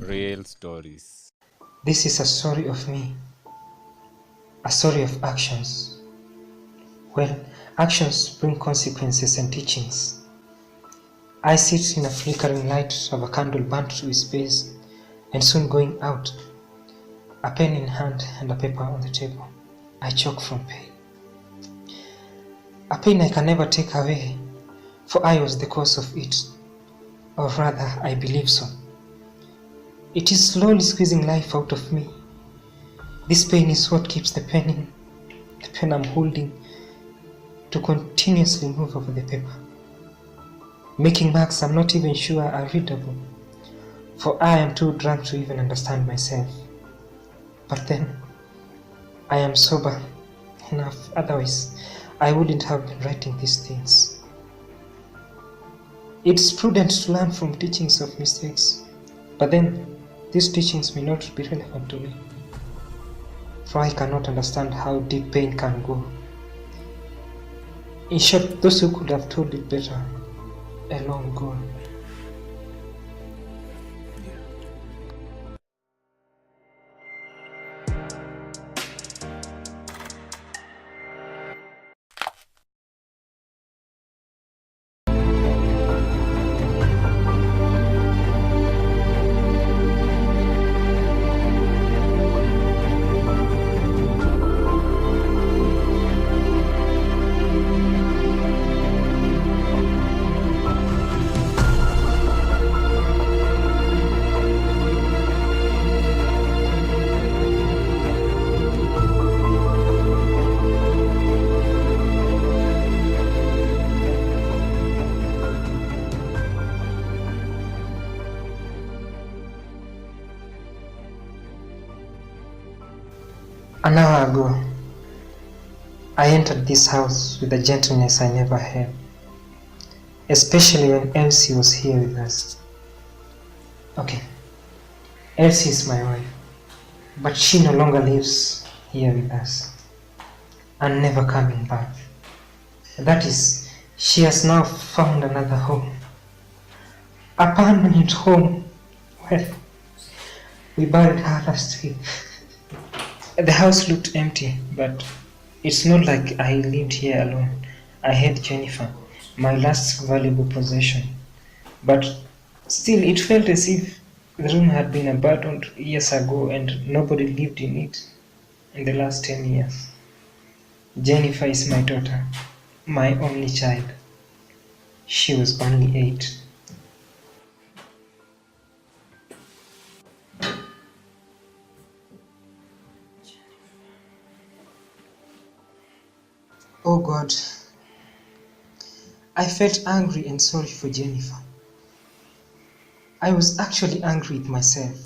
real stories. This is a story of me, a story of actions. Well, actions bring consequences and teachings. I sit in a flickering light of a candle burnt to its base, and soon going out, a pen in hand and a paper on the table. I choke from pain. A pain I can never take away, for I was the cause of it, or rather, I believe so. It is slowly squeezing life out of me. This pain is what keeps the pen I'm holding, to continuously move over the paper, making marks I'm not even sure are readable, for I am too drunk to even understand myself. But then, I am sober enough, otherwise I wouldn't have been writing these things. It's prudent to learn from teachings of mistakes, but then these teachings may not be relevant to me, for I cannot understand how deep pain can go. In short, those who could have told it better are long gone. An hour ago, I entered this house with a gentleness I never had, especially when Elsie was here with us. Okay, Elsie is my wife, but she no longer lives here with us, and never coming back. That is, she has now found another home, a permanent home. Well, we buried her last week. The house looked empty, but it's not like I lived here alone. I had Jennifer, my last valuable possession. But still, it felt as if the room had been abandoned years ago and nobody lived in it in the last 10 years. Jennifer is my daughter, my only child. She was only 8. Oh God, I felt angry and sorry for Jennifer. I was actually angry with myself.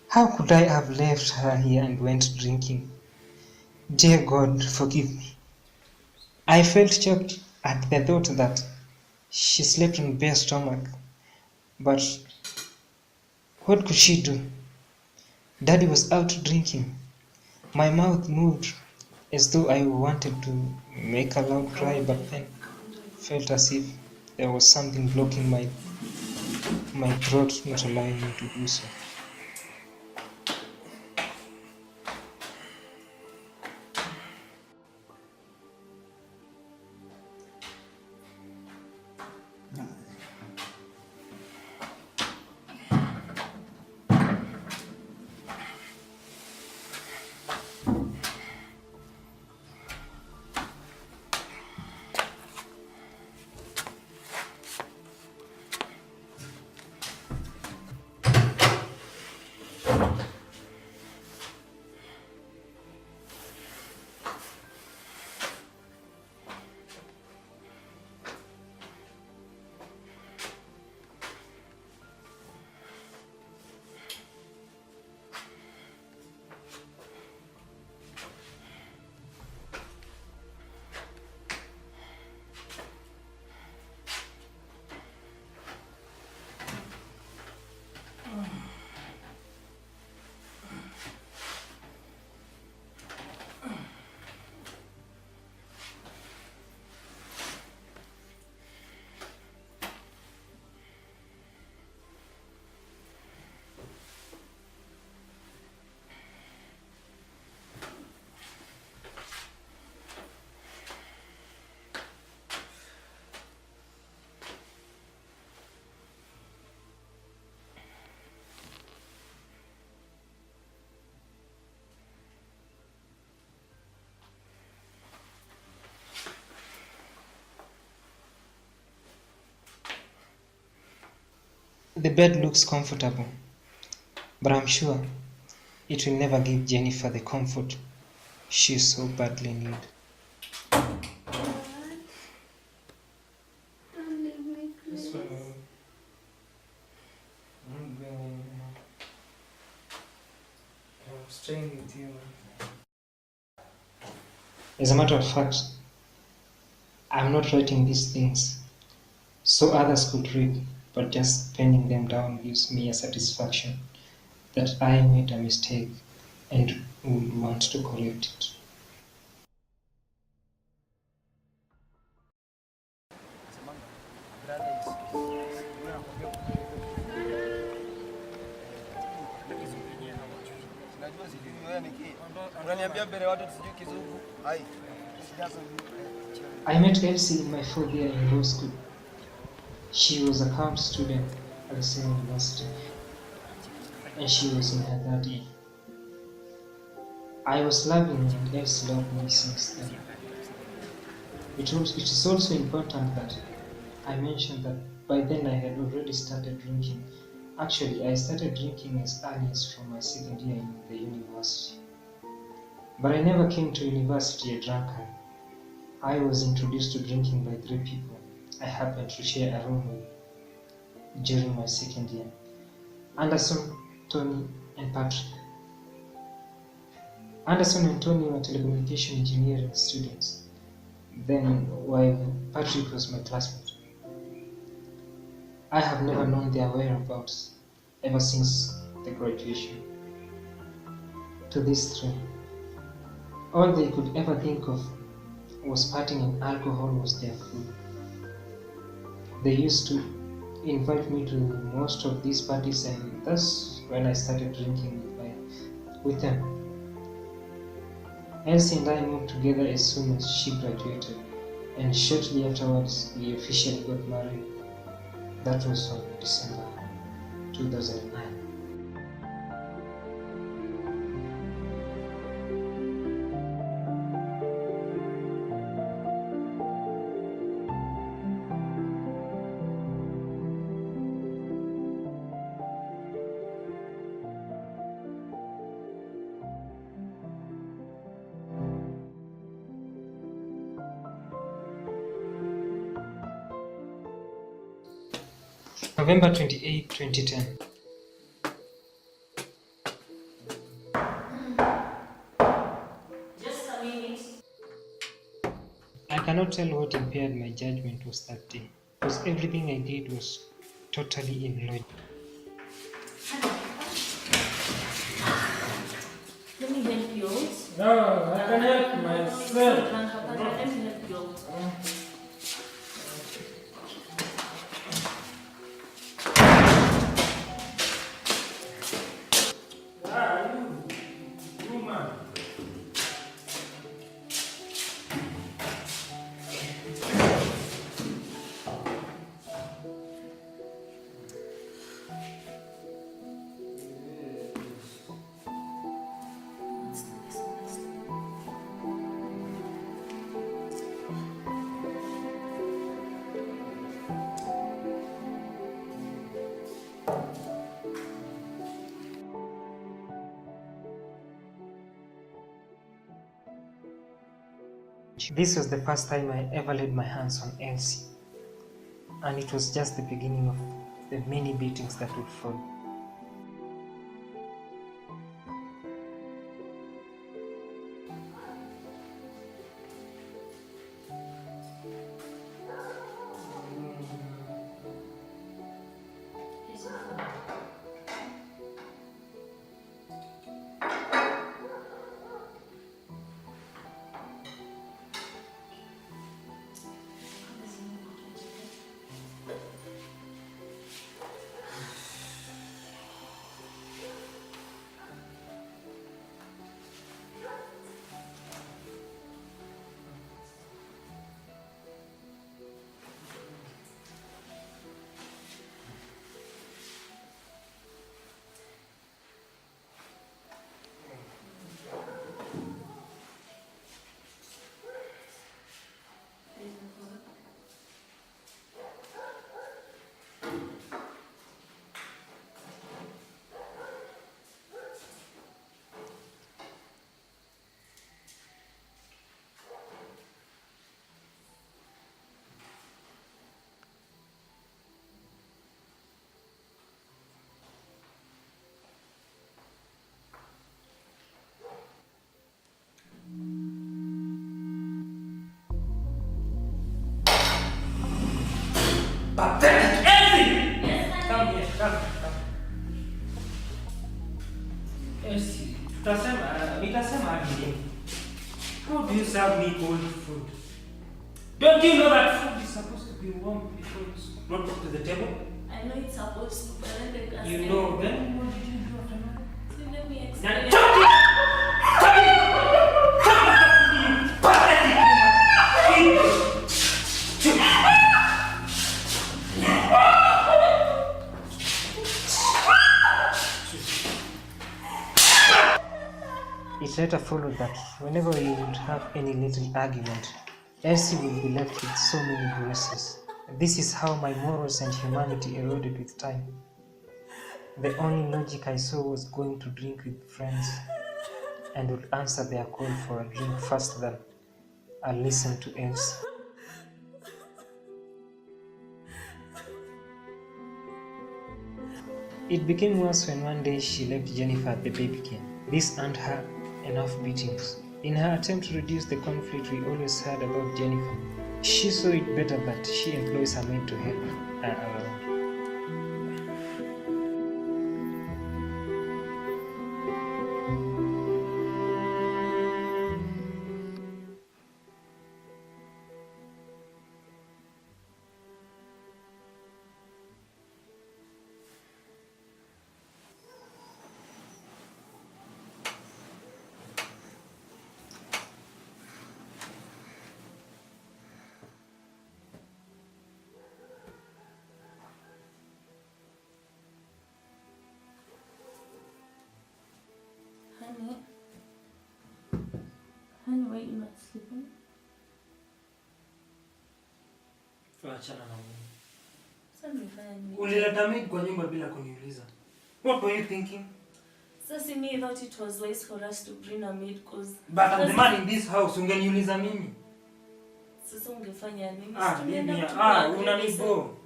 How could I have left her here and went drinking? Dear God, forgive me. I felt choked at the thought that she slept on bare stomach. But what could she do? Daddy was out drinking. My mouth moved as though I wanted to make a loud cry, but then felt as if there was something blocking my throat, not allowing me to do so. The bed looks comfortable, but I'm sure it will never give Jennifer the comfort she so badly needs. Don't leave me, please. I'm staying with you. As a matter of fact, I'm not writing these things so others could read, but just penning them down gives me a satisfaction that I made a mistake and would want to correct it. I met Elsie in my fourth year in law school. She was a account student at the same university, and she was in her third year. I was loving and Elsie loved me since then. It is also important that I mention that by then I had already started drinking. Actually, I started drinking as early as from my second year in the university. But I never came to university a drunkard. I was introduced to drinking by three people I happened to share a room with during my second year: Anderson, Tony, and Patrick. Anderson and Tony were telecommunication engineering students, then while Patrick was my classmate. I have never known their whereabouts ever since the graduation. To these three, all they could ever think of was partying, and alcohol was their food. They used to invite me to most of these parties, and thus when I started drinking with them. Elsie and I moved together as soon as she graduated, and shortly afterwards we officially got married. That was on December 2009. November 28, 2010. Just a minute. I cannot tell what impaired my judgment was that day, because everything I did was totally in logic. Let me help you out. No, I can help No, myself. let me help you out. Ah, you man. This was the first time I ever laid my hands on Elsie, and it was just the beginning of the many beatings that would follow. How do you serve me cold food? Don't you know that food is supposed to be warm before it's brought to the table? I know it's supposed to, but then the gas. You know, then what did you do after that? So let me Now, explain. talk to me! Talk to me! Pathetic woman! It later followed that whenever we would have any little argument, Elsie would be left with so many bruises. This is how my morals and humanity eroded with time. The only logic I saw was going to drink with friends and would answer their call for a drink faster than I listened to Elsie. It became worse when one day she left Jennifer at the baby camp. This earned her enough beatings. In her attempt to reduce the conflict we always heard about Jennifer, she saw it better that she employs her maid to help her around. Honey, why are you not sleeping? Achana na mimi. Sasa nimefanya nini? Ulileta maid kwa nyumba bila kuniuliza. What were you thinking? Sasa me thought it was wise for us to bring a maid cause But I'm the man in this house, ungeniuliza mimi. sasa ungefanya nini? Bibi, unanibo.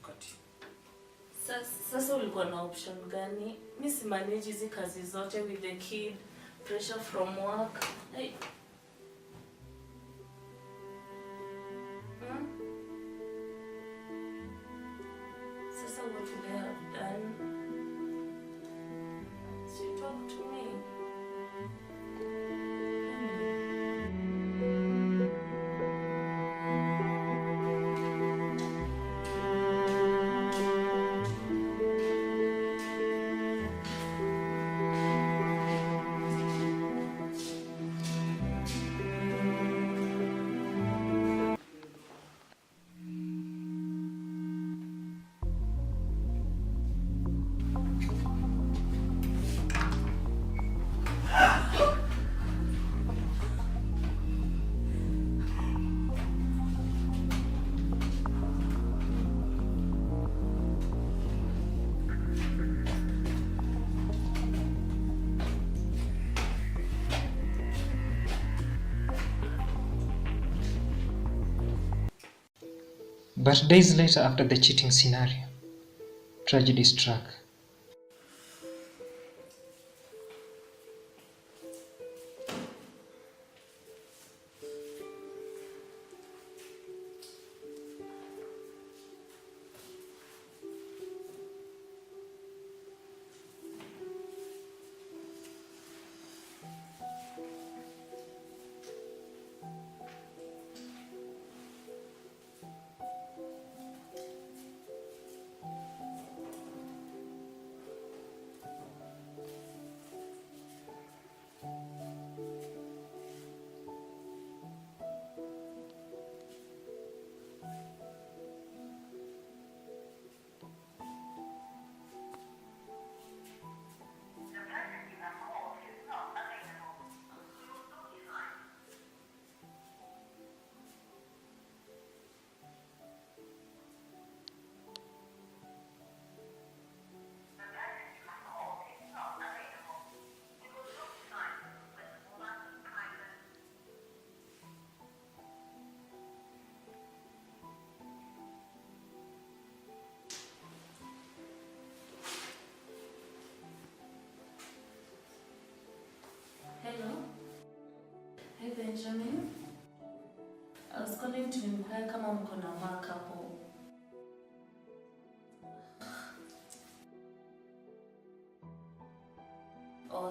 Mkati. Sasa ulikuwa na option gani? Mimi si manage hizi kazi zote with the kid, pressure from work. Hey. Sasa what would I have done? So you talk to me. But days later, after the cheating scenario, tragedy struck. Hello? Hey Benjamin. I was calling to inquire kama mko na mark hapo.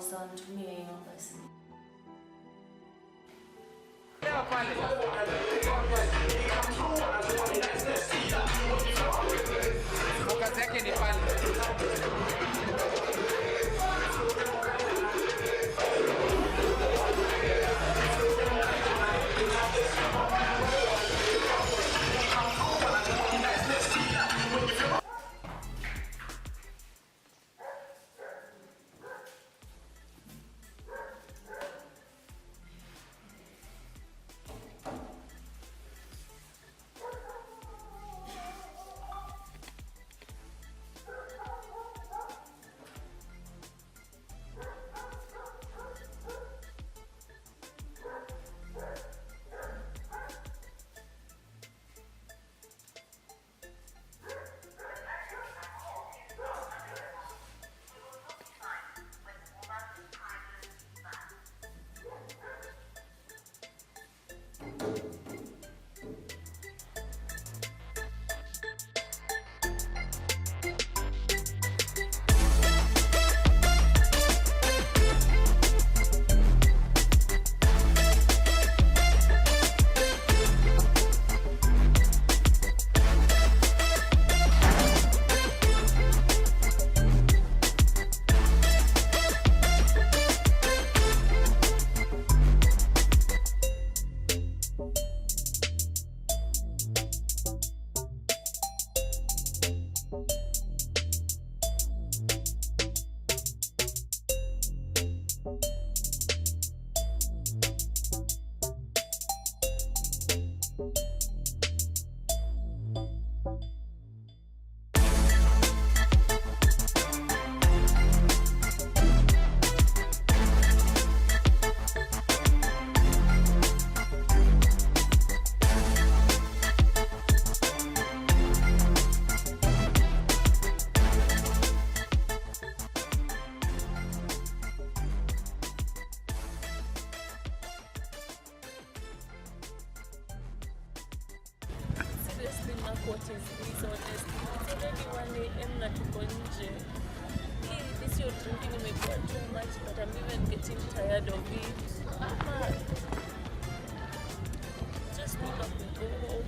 Sawa, nitumie hiyo basi. pale. Focus yake ni pale. What is this, honestly? It's already 1 a.m. na tuko nje. This your drinking imekuwa too much, but I'm even getting tired of it. Just pick up and go home.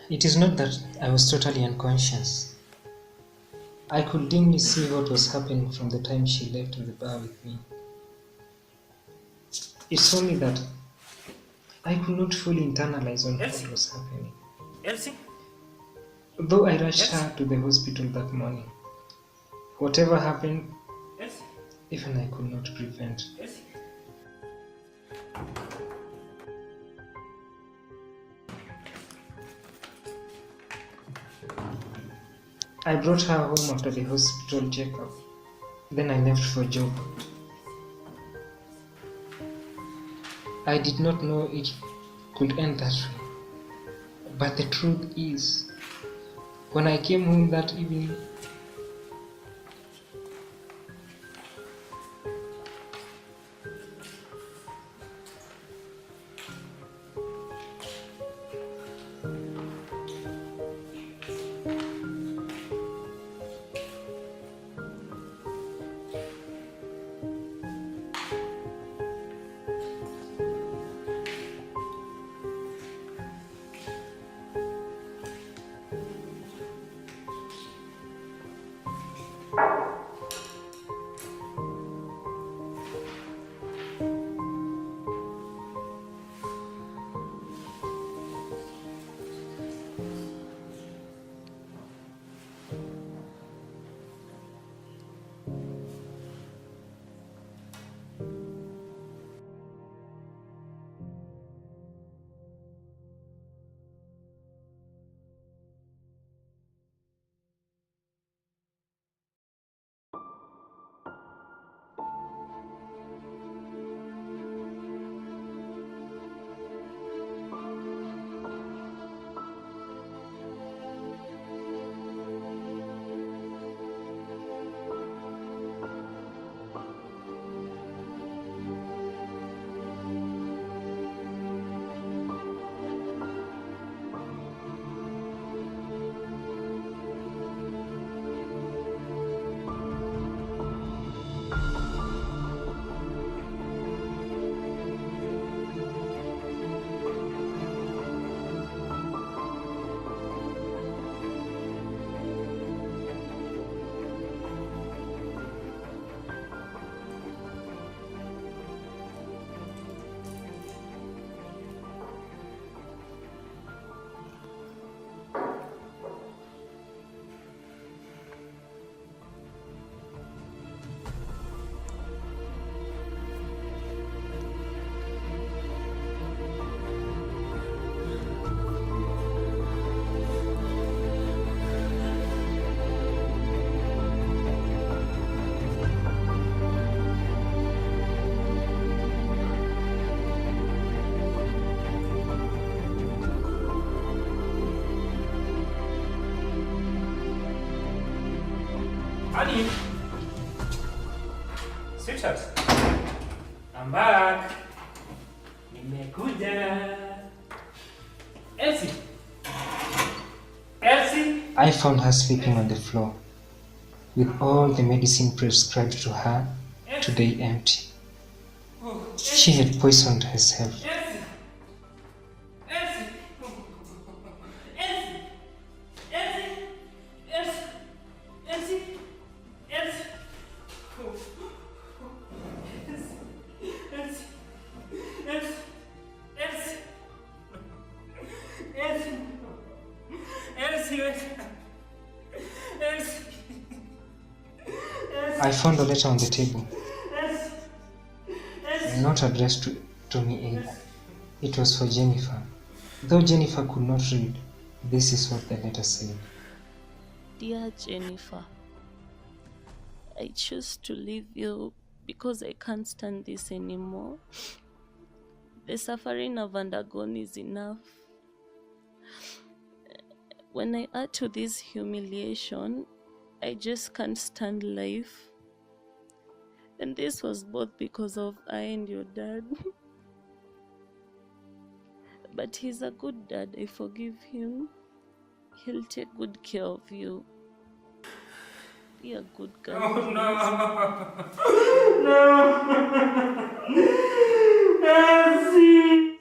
It is not that I was totally unconscious. I could dimly see what was happening from the time she left the bar with me. It's only that I could not fully internalize on Elsie? what was happening. Elsie? Though I rushed Elsie? her to the hospital that morning, whatever happened, Elsie? even I could not prevent. Elsie? I brought her home after the hospital checkup. Then I left for job. I did not know it could end that way. But the truth is, when I came home that evening, Honey, sweetheart, I'm back. Nimekuja. Elsie. Elsie. I found her sleeping on the floor, with all the medicine prescribed to her today empty. Oh, She had poisoned herself. Elsie. Elsie. Elsie. Elsie. Elsie. Elsie. Elsie. Oh. Elsie. Elsie. Elsie. Elsie. Elsie. Elsie. I found a letter on the table, Elsie. Elsie. not addressed to me either. It was for Jennifer. Though Jennifer could not read, this is what the letter said. Dear Jennifer, I choose to leave you because I can't stand this anymore. The suffering I've undergone is enough. When I add to this humiliation, I just can't stand life. And this was both because of I and your dad. But he's a good dad, I forgive him. He'll take good care of you. Be a good girl. Oh please. no! Elsie!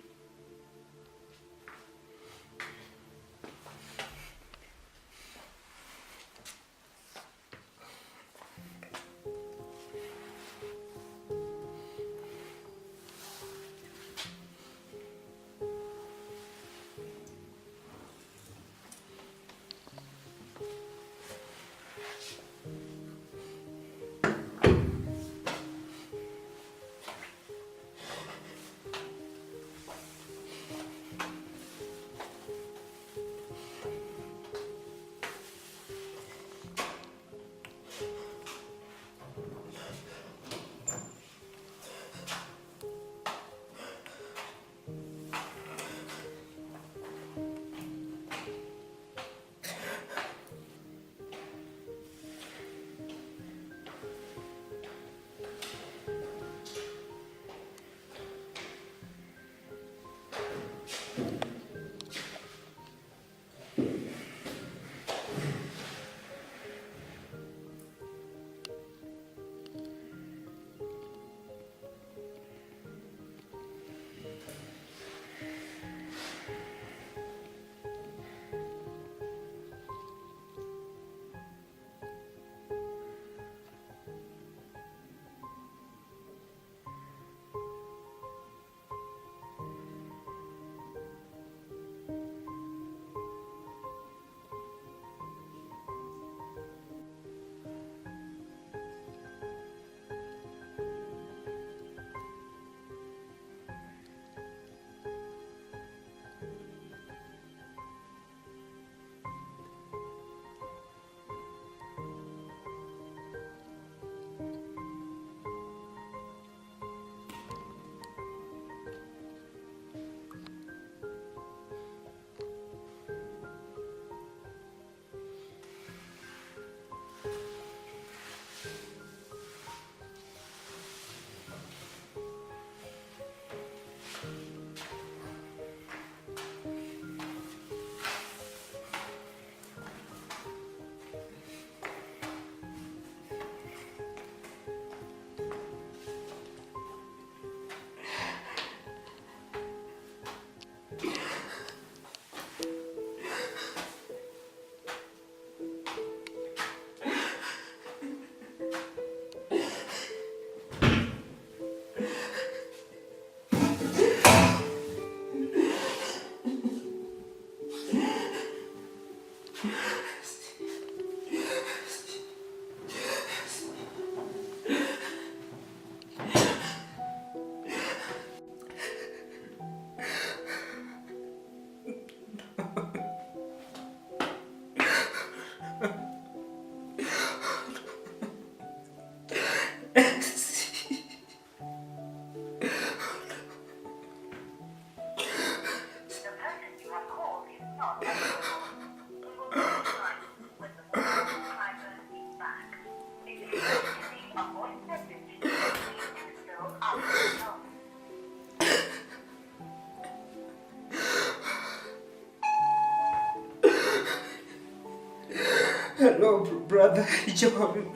Hello, brother John.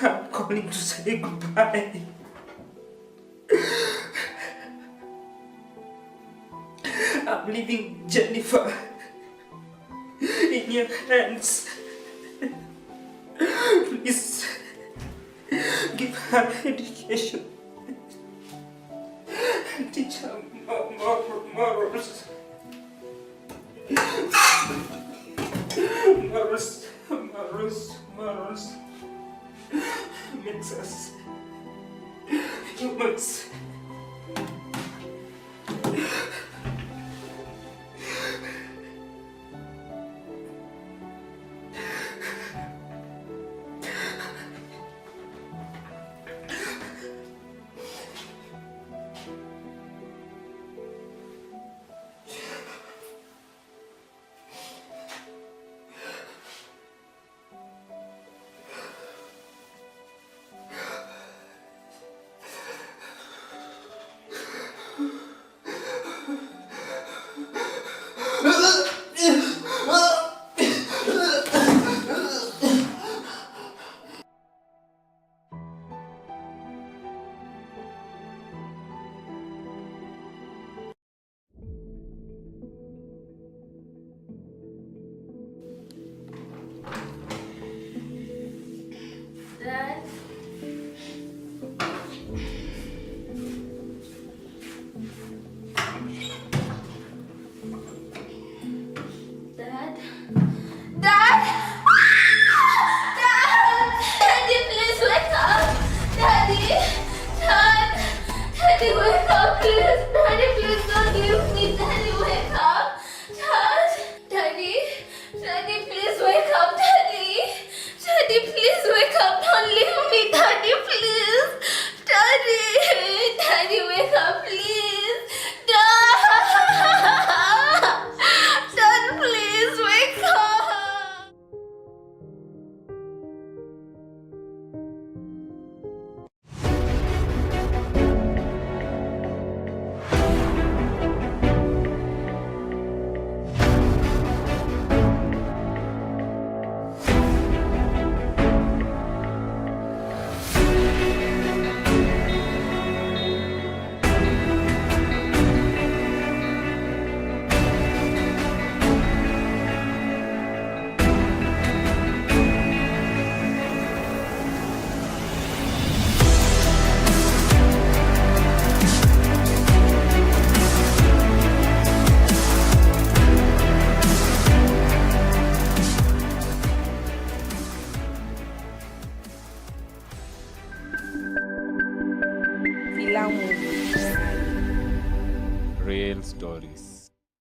I'm calling to say goodbye. I'm leaving Jennifer in your hands. Please give her education. Teach her morals. Morals makes us humans. Dad? Dad? Dad! Dad! Daddy, please wake up! Daddy! Dad! Daddy, wake up, please! Daddy, please don't leave me! Daddy, wake up! Dad! Daddy! Daddy, please wake up! Daddy! Daddy, please wake up! Don't leave me! Daddy, please! Daddy! Daddy, wake up, please! Dad! Dad, please wake up! Real stories.